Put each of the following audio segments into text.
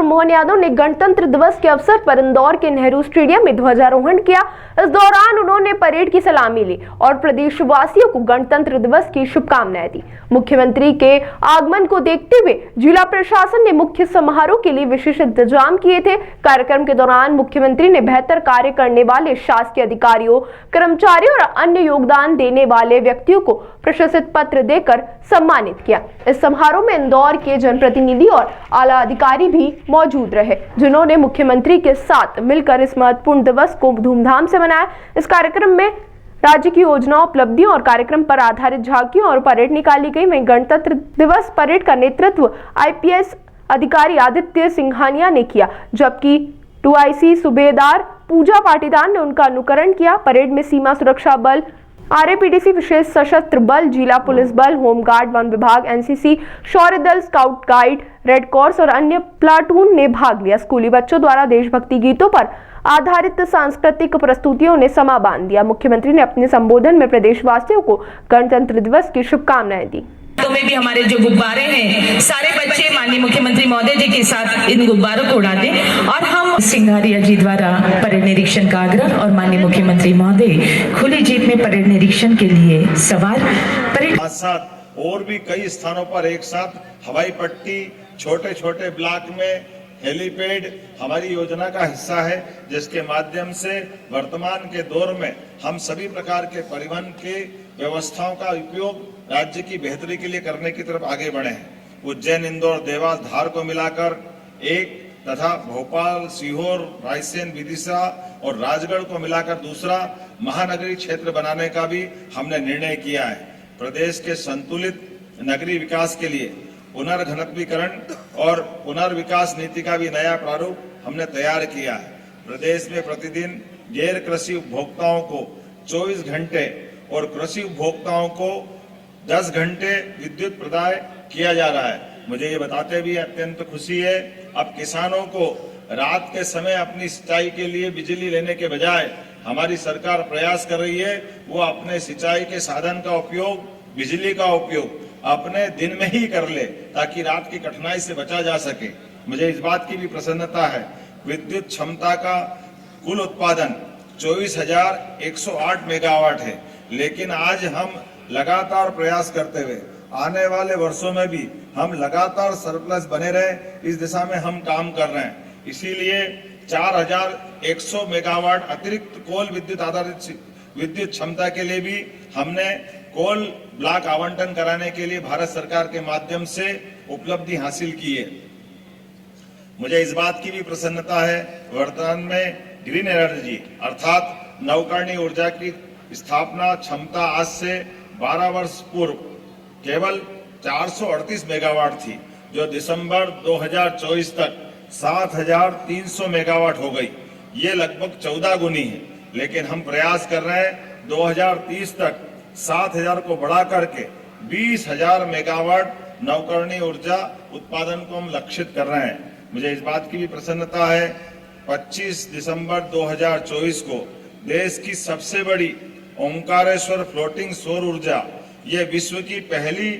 मोहन यादव ने गणतंत्र दिवस के अवसर पर इंदौर के नेहरू स्टेडियम में ध्वजारोहण किया। इस दौरान उन्होंने परेड की सलामी ली और प्रदेशवासियों को गणतंत्र दिवस की शुभकामनाएं दी। मुख्यमंत्री के आगमन को देखते हुए जिला प्रशासन ने मुख्य समारोह के लिए विशेष इंतजाम किए थे। कार्यक्रम के दौरान मुख्यमंत्री ने बेहतर कार्य करने वाले शासकीय अधिकारियों, कर्मचारियों और अन्य योगदान देने वाले व्यक्तियों को प्रशस्ति पत्र देकर सम्मानित किया। इस समारोह में इंदौर के जनप्रतिनिधि और आला अधिकारी भी मौजूद रहे, जिन्होंने मुख्यमंत्री के साथ मिलकर इस महत्वपूर्ण दिवस को धूमधाम से मनाया। इस कार्यक्रम में राज्य की योजनाओं, उपलब्धियों और कार्यक्रम पर आधारित झांकियां और परेड निकाली गई। वहीं गणतंत्र दिवस परेड का नेतृत्व आईपीएस अधिकारी आदित्य सिंघानिया ने किया, जबकि 2IC सूबेदार पूजा पाटीदार ने उनका अनुकरण किया। परेड में सीमा सुरक्षा बल, RAPDC, विशेष सशस्त्र बल, जिला पुलिस बल, होमगार्ड, वन विभाग, NCC, शौर्य दल, स्काउट गाइड, रेड क्रॉस और अन्य प्लाटून ने भाग लिया। स्कूली बच्चों द्वारा देशभक्ति गीतों पर आधारित सांस्कृतिक प्रस्तुतियों ने समा बांध दिया। मुख्यमंत्री ने अपने संबोधन में प्रदेशवासियों को गणतंत्र दिवस की शुभकामनाएं दी। तो में भी हमारे जो गुब्बारे हैं, सारे बच्चे माननीय मुख्यमंत्री महोदय जी के साथ इन गुब्बारों को उड़ा दें और हम सिंघानिया जी द्वारा परेड निरीक्षण का आग्रह और माननीय मुख्यमंत्री महोदय खुली जीप में परेड निरीक्षण के लिए सवार परेड साथ और भी कई स्थानों पर एक साथ हवाई पट्टी, छोटे छोटे ब्लॉक में हेलीपैड हमारी योजना का हिस्सा है, जिसके माध्यम से वर्तमान के दौर में हम सभी प्रकार के परिवहन के व्यवस्थाओं का उपयोग राज्य की बेहतरी के लिए करने की तरफ आगे बढ़े हैं। उज्जैन, इंदौर, देवास, धार को मिलाकर एक तथा भोपाल, सीहोर, रायसेन, विदिशा और राजगढ़ को मिलाकर दूसरा महानगरीय क्षेत्र बनाने का भी हमने निर्णय किया है। प्रदेश के संतुलित नगरीय विकास के लिए पुनर्घनत्वीकरण और पुनर्विकास नीति का भी नया प्रारूप हमने तैयार किया है। प्रदेश में प्रतिदिन गैर कृषि उपभोक्ताओं को 24 घंटे और कृषि उपभोक्ताओं को 10 घंटे विद्युत प्रदाय किया जा रहा है। मुझे ये बताते भी अत्यंत खुशी है, अब किसानों को रात के समय अपनी सिंचाई के लिए बिजली लेने के बजाय हमारी सरकार प्रयास कर रही है वो अपने सिंचाई के साधन का उपयोग, बिजली का उपयोग अपने दिन में ही कर ले, ताकि रात की कठिनाई से बचा जा सके। मुझे इस बात की भी प्रसन्नता है, विद्युत क्षमता का कुल उत्पादन 24,108 मेगावाट है, लेकिन आज हम लगातार प्रयास करते हुए आने वाले वर्षों में भी हम लगातार सरप्लस बने रहे, इस दिशा में हम काम कर रहे हैं। इसीलिए 4,100 मेगावाट अतिरिक्त कोल विद्युत आधारित विद्युत क्षमता के लिए भी हमने कोल ब्लॉक आवंटन कराने के लिए भारत सरकार के माध्यम से उपलब्धि हासिल की है। मुझे इस बात की भी प्रसन्नता है, वर्तमान में ग्रीन एनर्जी अर्थात नवकरणीय ऊर्जा की स्थापना क्षमता आज से 12 वर्ष पूर्व केवल 438 मेगावाट थी, जो दिसंबर 2024 तक 7,300 मेगावाट हो गई। ये लगभग 14 गुनी है, लेकिन हम प्रयास कर रहे हैं 2030 तक 7,000 को बढ़ा करके 20,000 मेगावाट नवकरणीय ऊर्जा उत्पादन को हम लक्षित कर रहे हैं। मुझे इस बात की भी प्रसन्नता है, 25 दिसंबर 2024 को देश की सबसे बड़ी ओंकारेश्वर फ्लोटिंग सौर ऊर्जा, ये विश्व की पहली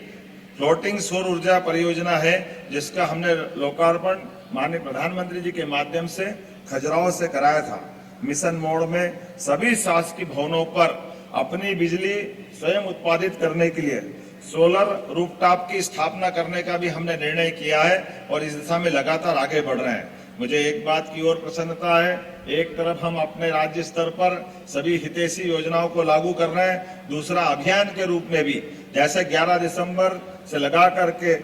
फ्लोटिंग सौर ऊर्जा परियोजना है, जिसका हमने लोकार्पण माननीय प्रधानमंत्री जी के माध्यम से खजुराहो से कराया था। मिशन मोड में सभी शासकीय भवनों पर अपनी बिजली स्वयं उत्पादित करने के लिए सोलर रूफटॉप की स्थापना करने का भी हमने निर्णय किया है और इस दिशा में लगातार आगे बढ़ रहे हैं। मुझे एक बात की और प्रसन्नता है, एक तरफ हम अपने राज्य स्तर पर सभी हितैषी योजनाओं को लागू कर रहे हैं, दूसरा अभियान के रूप में भी जैसे 11 दिसंबर से लगा करके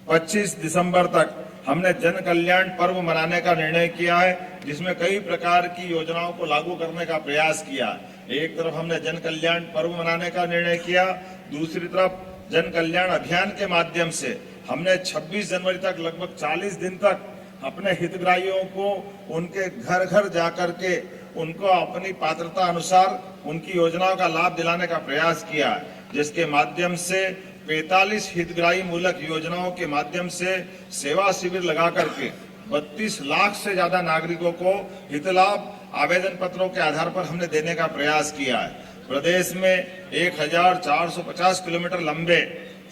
25 दिसंबर तक हमने जन कल्याण पर्व मनाने का निर्णय किया है, जिसमें कई प्रकार की योजनाओं को लागू करने का प्रयास किया। एक तरफ हमने जन कल्याण पर्व मनाने का निर्णय किया, दूसरी तरफ जन कल्याण अभियान के माध्यम से हमने 26 जनवरी तक लगभग 40 दिन तक अपने हितग्राहियों को उनके घर घर जाकर के उनको अपनी पात्रता अनुसार उनकी योजनाओं का लाभ दिलाने का प्रयास किया, जिसके माध्यम से 45 हितग्राही मूलक योजनाओं के माध्यम से सेवा शिविर लगा करके 32 लाख से ज्यादा नागरिकों को हित लाभ आवेदन पत्रों के आधार पर हमने देने का प्रयास किया है। प्रदेश में 1450 किलोमीटर लंबे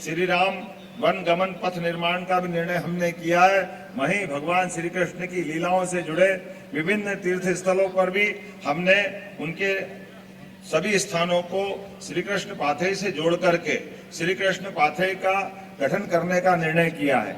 श्री राम वन गमन पथ निर्माण का भी निर्णय हमने किया है। वहीं भगवान श्री कृष्ण की लीलाओं से जुड़े विभिन्न तीर्थ स्थलों पर भी हमने उनके सभी स्थानों को श्री कृष्ण पाथेय से जोड़ करके श्री कृष्ण पाथेय का गठन करने का निर्णय किया है।